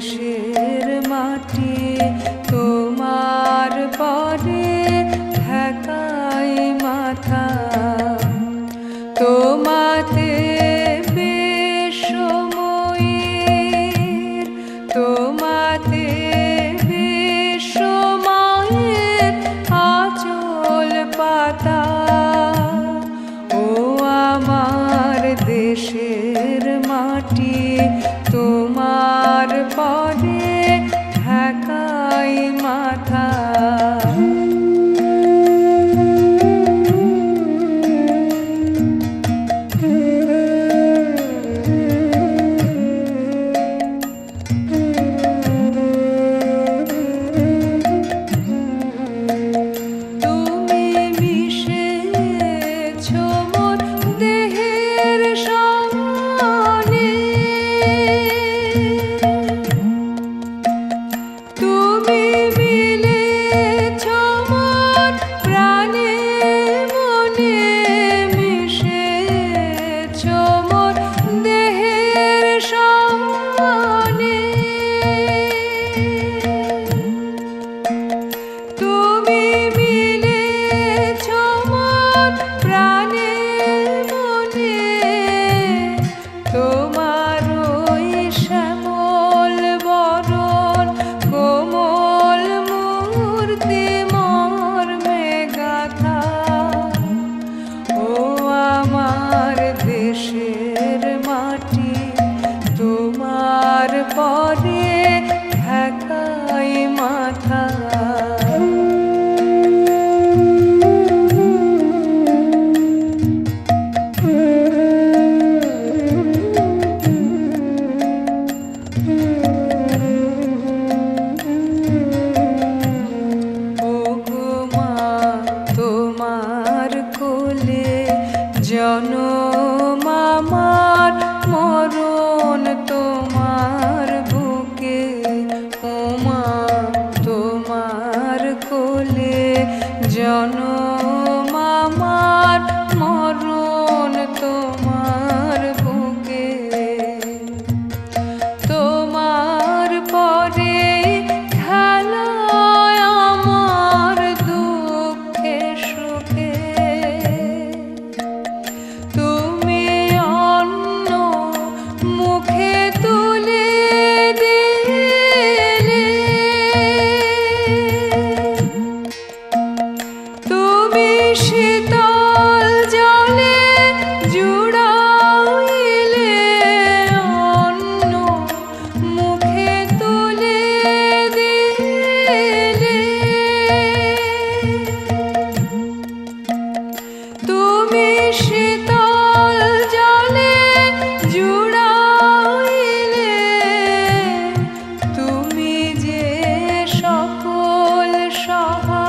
দেশের মাটি তোমার পরে ঢাকাই মাথা তোমাতে বিশ্বময়ের তোমাতে বিশ্বময়ের আঁচল পাতা ও আমার দেশের মাটি তোমার পরে ঢাকাই মাথা পরে ঢাকাই মাথা তোমার কোলে জনম আমার মরণ তোমার বুকে ওমা তোমার কোলে জনম আমার মরণ তোমার বুকে তোমার পরে খেলায় আমার দুঃখে সুখে তুমি অন্য মুখে তুলে দিলে তুমি শীতল জলে জুড়াইলে অন্য মুখে তুলে দিলে তুমি শীতল জলে জুড়াইলে তুমি যে সকল সহা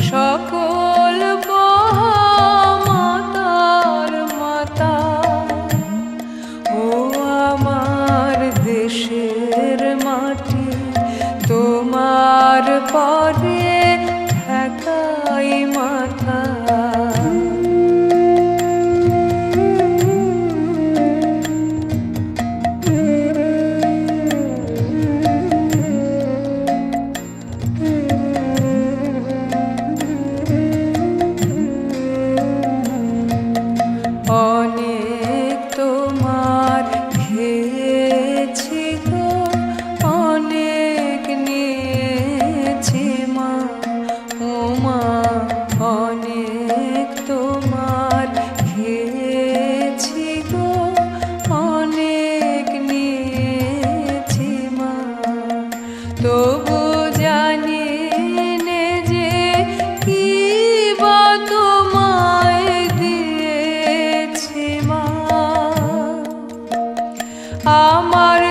সকল মাতার মাতা ও আমার দেশের মাটি তোমার পরে ঢাকাই মাথা অনেক তোমার খেয়েছি গো অনেক নিয়েছি মা ও মা অনেক তোমার খেয়েছি গো অনেক নিয়েছি মা তবু জানি নে যে কি বা তোমায় দিয়েছি মা আমার